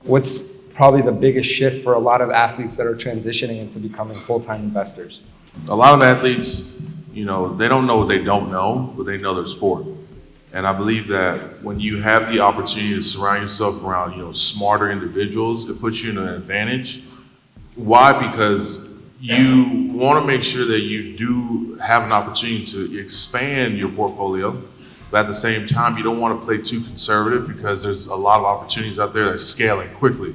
What's probably the biggest shift for a lot of athletes that are transitioning into becoming full-time investors? A lot of athletes, they don't know what they don't know, but they know their sport. And I believe that when you have the opportunity to surround yourself around, smarter individuals, it puts you in an advantage. Why? Because you want to make sure that you do have an opportunity to expand your portfolio, but at the same time, you don't want to play too conservative because there's a lot of opportunities out there that are scaling quickly.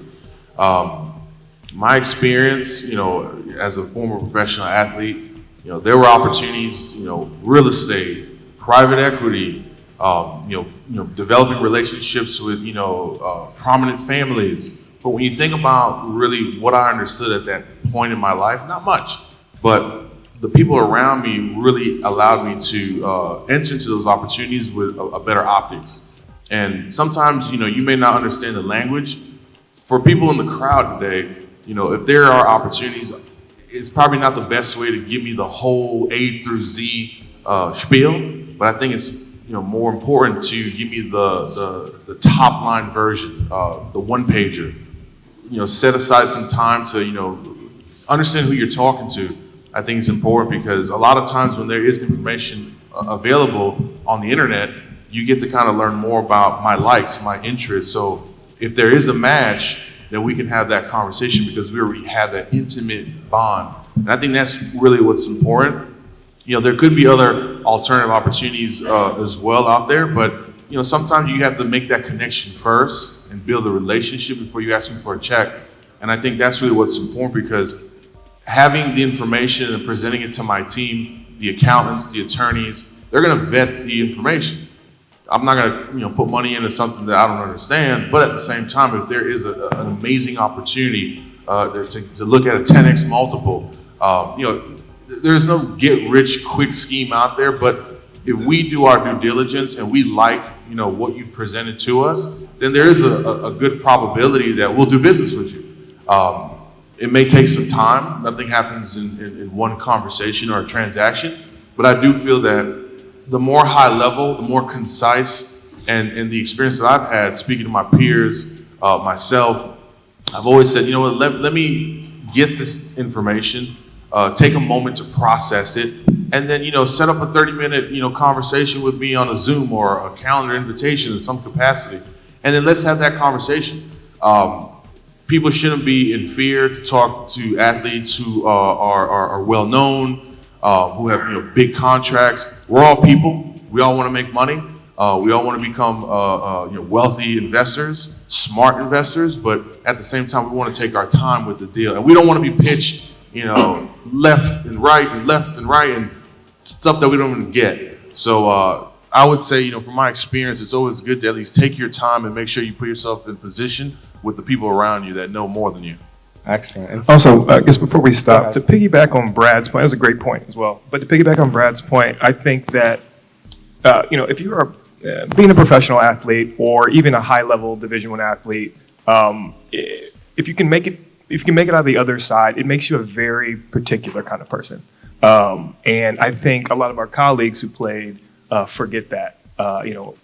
My experience, as a former professional athlete, there were opportunities, real estate, private equity, developing relationships with, prominent families. But when you think about really what I understood at that point in my life, not much, but the people around me really allowed me to enter into those opportunities with a better optics. And sometimes, you may not understand the language. For people in the crowd today, if there are opportunities, it's probably not the best way to give me the whole A through Z spiel, but I think it's more important to give me the top line version, the one pager. Set aside some time to understand who you're talking to. I think it's important because a lot of times when there is information available on the internet, you get to kind of learn more about my likes, my interests. So if there is a match, then we can have that conversation because we already have that intimate bond. And I think that's really what's important. There could be other alternative opportunities as well out there, but sometimes you have to make that connection first and build a relationship before you ask them for a check. And I think that's really what's important because having the information and presenting it to my team, the accountants, the attorneys, they're gonna vet the information. I'm not gonna put money into something that I don't understand, but at the same time, if there is an amazing opportunity to look at a 10x multiple, there's no get rich quick scheme out there, but if we do our due diligence and we like what you presented to us, then there is a good probability that we'll do business with you. It may take some time. Nothing happens in one conversation or a transaction, but I do feel that the more high level, the more concise, and the experience that I've had speaking to my peers, myself, I've always said, let me get this information, take a moment to process it, and then, set up a 30-minute, conversation with me on a Zoom or a calendar invitation in some capacity. And then let's have that conversation. People shouldn't be in fear to talk to athletes who are well-known, who have, big contracts. We're all people. We all want to make money. We all want to become, wealthy investors, smart investors, but at the same time, we want to take our time with the deal. And we don't want to be pitched, left and right and stuff that we don't even get. So I would say, from my experience, it's always good to at least take your time and make sure you put yourself in position with the people around you that know more than you. Excellent. And also, I guess before we stop, to piggyback on Brad's point, that's a great point as well. But to piggyback on Brad's point, I think that, if you are being a professional athlete or even a high-level Division I athlete, if you can make it out of the other side, it makes you a very particular kind of person. And I think a lot of our colleagues who played forget that.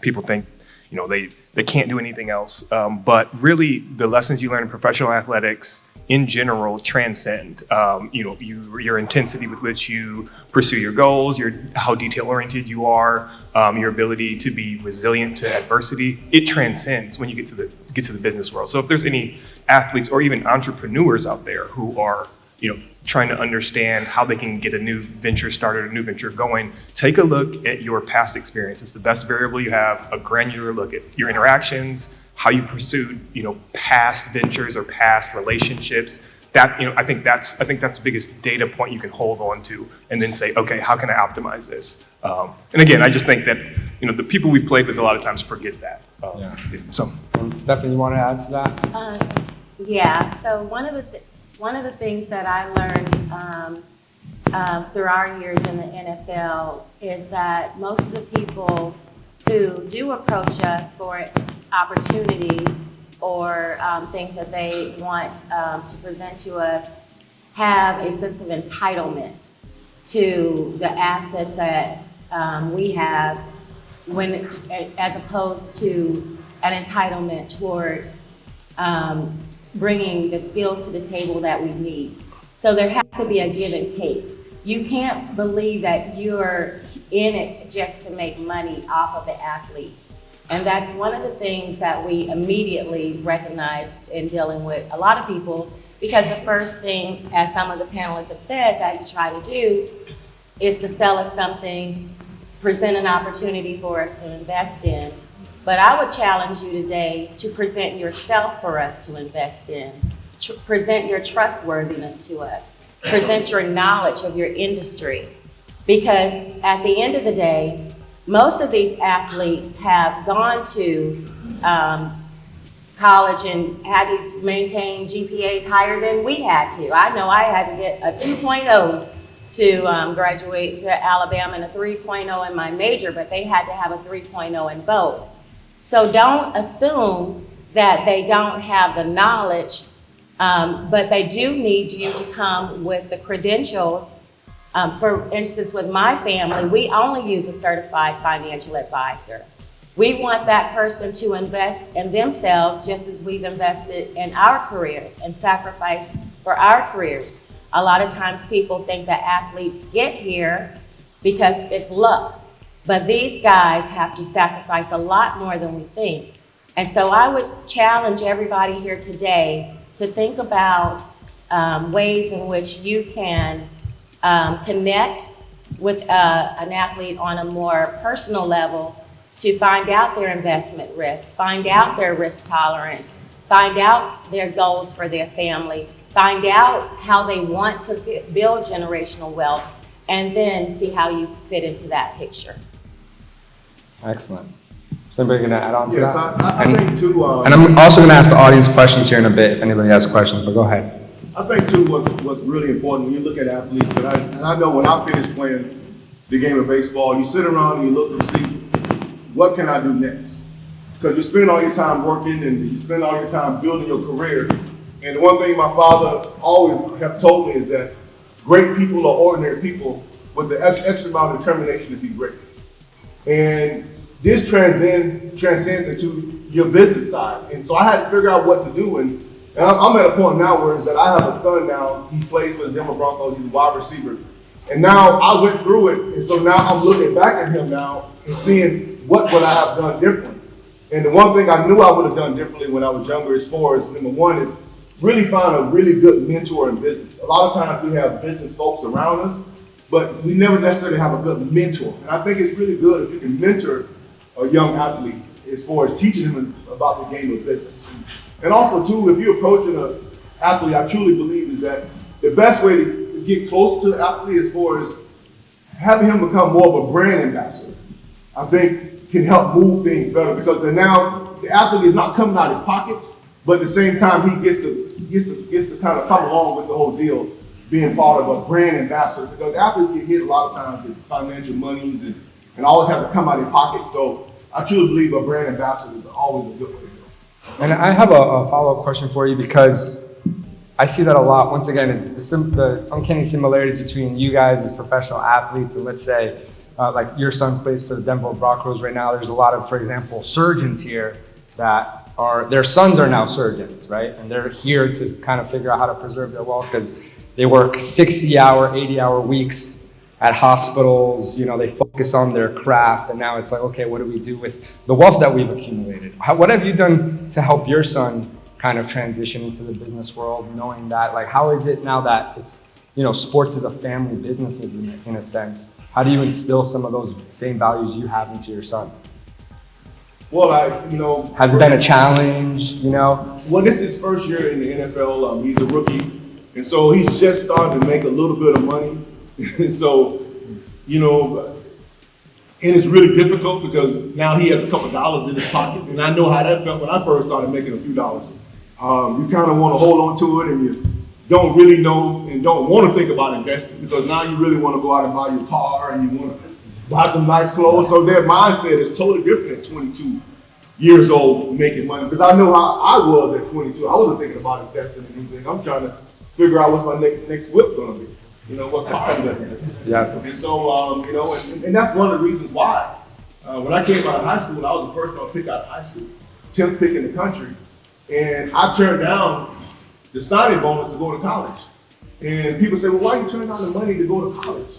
People think, they can't do anything else. But really, the lessons you learn in professional athletics in general transcend. Your intensity with which you pursue your goals, how detail-oriented you are, your ability to be resilient to adversity. It transcends when you get to the business world. So if there's any athletes or even entrepreneurs out there who are, trying to understand how they can get a new venture started, a new venture going, take a look at your past experience. It's the best variable you have, a granular look at your interactions, how you pursued, past ventures or past relationships. That, I think that's the biggest data point you can hold on to and then say, okay, how can I optimize this? And again, I just think that, the people we played with a lot of times forget that. So, Stephanie, you want to add to that? Yeah, so one of the things that I learned through our years in the NFL is that most of the people who do approach us for opportunities or things that they want to present to us have a sense of entitlement to the assets that we have, as opposed to an entitlement towards bringing the skills to the table that we need. So there has to be a give and take. You can't believe that you're in it just to make money off of the athletes. And that's one of the things that we immediately recognize in dealing with a lot of people, because the first thing, as some of the panelists have said, that you try to do is to sell us something, present an opportunity for us to invest in. But I would challenge you today to present yourself for us to invest in. Present your trustworthiness to us. Present your knowledge of your industry. Because at the end of the day, most of these athletes have gone to college and had to maintain GPAs higher than we had to. I know I had to get a 2.0 to graduate to Alabama and a 3.0 in my major, but they had to have a 3.0 in both. So don't assume that they don't have the knowledge, but they do need you to come with the credentials. For instance, with my family, we only use a certified financial advisor. We want that person to invest in themselves just as we've invested in our careers and sacrificed for our careers. A lot of times people think that athletes get here because it's luck, but these guys have to sacrifice a lot more than we think. And so I would challenge everybody here today to think about ways in which you can connect with an athlete on a more personal level to find out their investment risk, find out their risk tolerance, find out their goals for their family, find out how they want to build generational wealth, and then see how you fit into that picture. Excellent. Is anybody going to add on to Yes, that? I think too. And I'm also going to ask the audience questions here in a bit if anybody has questions, but go ahead. I think too what's really important when you look at athletes, and I know when I finished playing the game of baseball, you sit around and you look and see, what can I do next? Because you spend all your time working and you spend all your time building your career. And the one thing my father always have told me is that great people are ordinary people with the extra amount of determination to be great. And this transcends into your business side. And so I had to figure out what to do. And I'm at a point now where it's that I have a son now. He plays for the Denver Broncos. He's a wide receiver. And now I went through it. And so now I'm looking back at him now and seeing what would I have done different. And the one thing I knew I would have done differently when I was younger as far as, number one, is really find a really good mentor in business. A lot of times we have business folks around us, but we never necessarily have a good mentor. And I think it's really good if you can mentor a young athlete as far as teaching him about the game of business. And also, too, if you're approaching an athlete, I truly believe is that the best way to get closer to the athlete as far as having him become more of a brand ambassador, I think can help move things better, because then now the athlete is not coming out of his pocket, but at the same time he gets to kind of come along with the whole deal, being part of a brand ambassador, because athletes get hit a lot of times with financial monies and always have to come out of their pocket. So I truly believe a brand ambassador is always a good way to go. And I have a follow-up question for you, because I see that a lot. Once again, it's the uncanny similarities between you guys as professional athletes and, let's say, like your son plays for the Denver Broncos right now. There's a lot of, for example, surgeons here that their sons are now surgeons, right? And they're here to kind of figure out how to preserve their wealth because they work 60-hour, 80-hour weeks at hospitals. You know, they focus on their craft, and now it's like, okay, what do we do with the wealth that we've accumulated? What have you done to help your son kind of transition into the business world, knowing that, like, how is it now that it's, you know, sports is a family business in a sense? How do you instill some of those same values you have into your son? Well, has it been a challenge, you know? Well, this is his first year in the NFL. He's a rookie, and so he's just starting to make a little bit of money. And so, and it's really difficult because now he has a couple dollars in his pocket, and I know how that felt when I first started making a few dollars. You kind of want to hold on to it, and you don't really know and don't want to think about investing, because now you really want to go out and buy your car and you want to buy some nice clothes. So their mindset is totally different at 22 years old making money, because I know how I was at 22. I wasn't thinking about investing in anything. I'm trying to figure out what's my next whip going to be, what car I'm going to get. Yeah. And so, and that's one of the reasons why. When I came out of high school, I was the first one to pick out of high school, 10th pick in the country. And I turned down the signing bonus to go to college. And people say, well, why you turn down the money to go to college?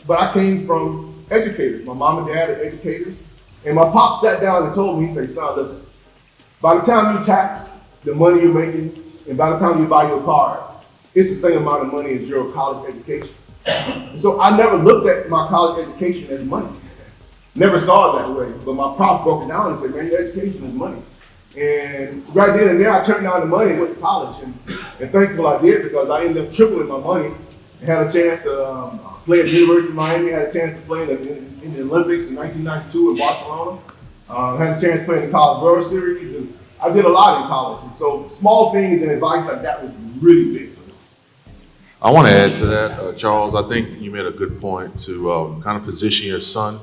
But I came from educators. My mom and dad are educators. And my pop sat down and told me, he said, son, listen, by the time you tax the money you're making, and by the time you buy your car, it's the same amount of money as your college education. So I never looked at my college education as money. Never saw it that way. But my pop broke it down and said, man, your education is money. And right then and there, I turned down the money and went to college. And thankful I did, because I ended up tripling my money and had a chance to play at the University of Miami, had a chance to play in the Olympics in 1992 in Barcelona. Had a chance to play in the College World Series, and I did a lot in college. And so small things and advice like that was really big for me. I want to add to that, Charles. I think you made a good point to kind of position your son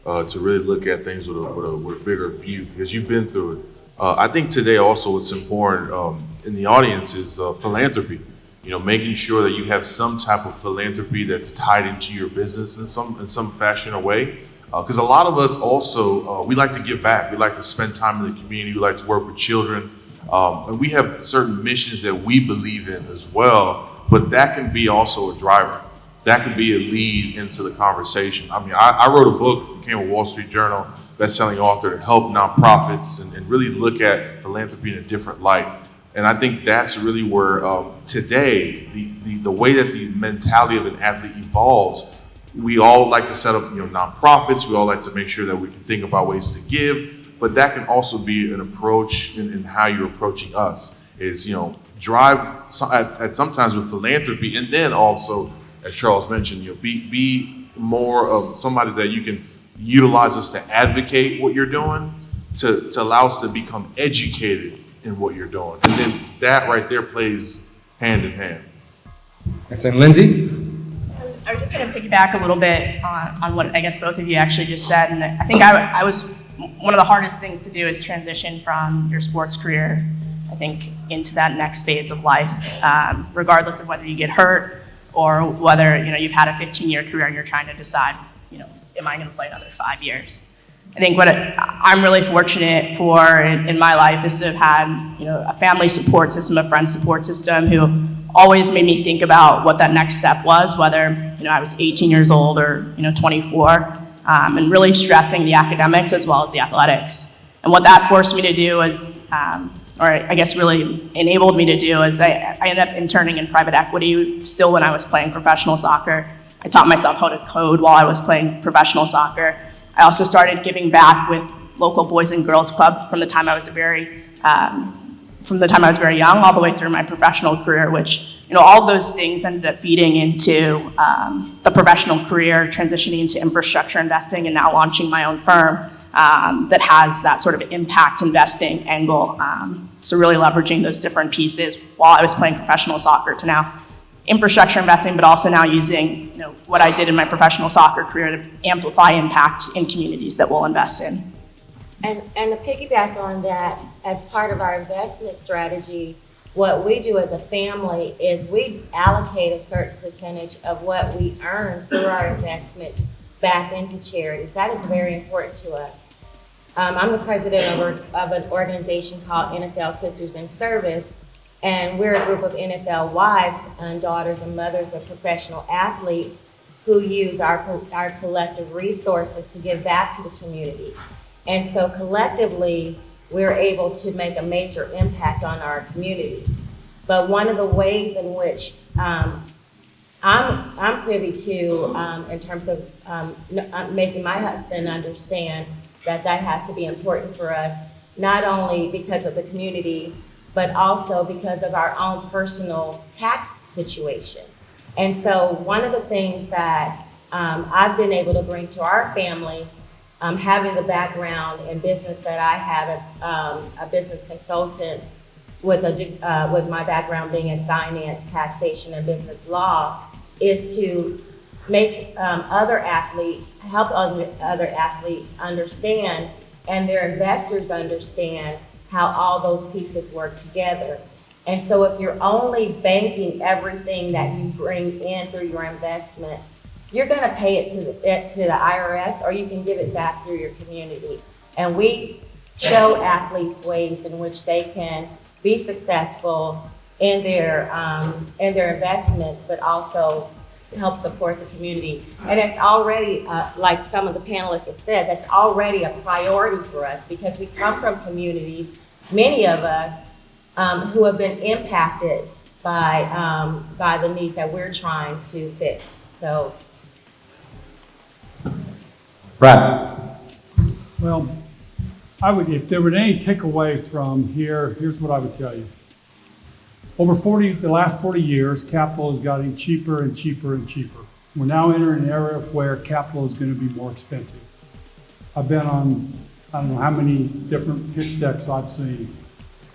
to really look at things with a bigger view, because you've been through it. I think today also what's important in the audience is philanthropy. You know, making sure that you have some type of philanthropy that's tied into your business in some fashion or way. Because a lot of us also, we like to give back. We like to spend time in the community. We like to work with children. And we have certain missions that we believe in as well. But that can be also a driver. That can be a lead into the conversation. I mean, I wrote a book, became a Wall Street Journal best-selling author, to help nonprofits and really look at philanthropy in a different light. And I think that's really where today, the way that the mentality of an athlete evolves, we all like to set up nonprofits. We all like to make sure that we can think about ways to give, but that can also be an approach in how you're approaching us. Is drive at sometimes with philanthropy, and then also, as Charles mentioned, be more of somebody that you can utilize us to advocate what you're doing, to allow us to become educated in what you're doing. And then that right there plays hand in hand. Thanks. And Lindsay? I was just going to piggyback a little bit on what I guess both of you actually just said. And I think I was, one of the hardest things to do is transition from your sports career, I think, into that next phase of life, regardless of whether you get hurt or whether you've had a 15-year career and you're trying to decide, am I going to play another 5 years? I think what I'm really fortunate for in my life is to have had, a family support system, a friend support system who always made me think about what that next step was, whether, I was 18 years old or, 24, and really stressing the academics as well as the athletics. And what that forced me to do is, or I guess really enabled me to do, is I ended up interning in private equity still when I was playing professional soccer. I taught myself how to code while I was playing professional soccer. I also started giving back with local Boys and Girls Club from the time I was very young all the way through my professional career, which, all those things ended up feeding into the professional career, transitioning into infrastructure investing, and now launching my own firm that has that sort of impact investing angle. So really leveraging those different pieces while I was playing professional soccer to now infrastructure investing, but also now using what I did in my professional soccer career to amplify impact in communities that we'll invest in. And to piggyback on that, as part of our investment strategy, what we do as a family is we allocate a certain percentage of what we earn through our investments back into charities. That is very important to us. I'm the president of an organization called NFL Sisters in Service, and we're a group of NFL wives and daughters and mothers of professional athletes who use our collective resources to give back to the community. And so collectively, we're able to make a major impact on our communities. But one of the ways in which I'm privy to, in terms of making my husband understand that has to be important for us, not only because of the community, but also because of our own personal tax situation. And so one of the things that I've been able to bring to our family, having the background in business that I have as a business consultant with my background being in finance, taxation, and business law, is to make help other athletes understand, and their investors understand, how all those pieces work together. And so if you're only banking everything that you bring in through your investments, you're going to pay it to the IRS, or you can give it back through your community. And we show athletes ways in which they can be successful in their investments, but also help support the community. And it's already, like some of the panelists have said, that's already a priority for us because we come from communities, many of us, who have been impacted by the needs that we're trying to fix. So, Brad. Well, if there were any takeaway from here, here's what I would tell you. Over the last 40 years, capital is getting cheaper and cheaper and cheaper. We're now entering an era where capital is going to be more expensive. I've been on, I don't know how many different pitch decks I've seen.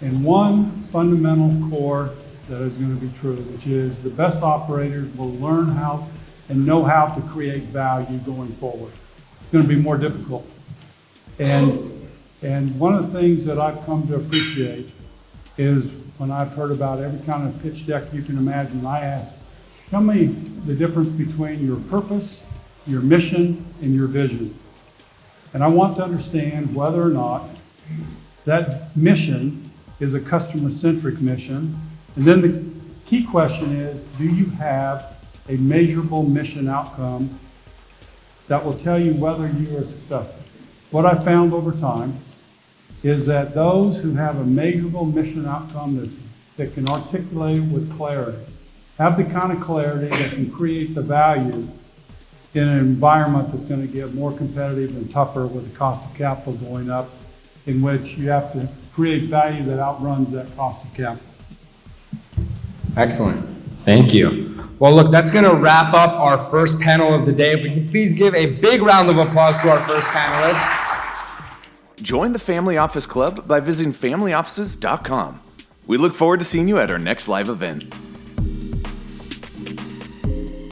And one fundamental core that is going to be true, which is the best operators will learn how and know how to create value going forward. It's going to be more difficult. And one of the things that I've come to appreciate is when I've heard about every kind of pitch deck you can imagine, I ask, tell me the difference between your purpose, your mission, and your vision. And I want to understand whether or not that mission is a customer-centric mission. And then the key question is, do you have a measurable mission outcome that will tell you whether you are successful? What I found over time is that those who have a measurable mission outcome that can articulate it with clarity, have the kind of clarity that can create the value in an environment that's going to get more competitive and tougher with the cost of capital going up, in which you have to create value that outruns that cost of capital. Excellent. Thank you. Well, look, that's going to wrap up our first panel of the day. If we can please give a big round of applause to our first panelists. Join the Family Office Club by visiting familyoffices.com. We look forward to seeing you at our next live event.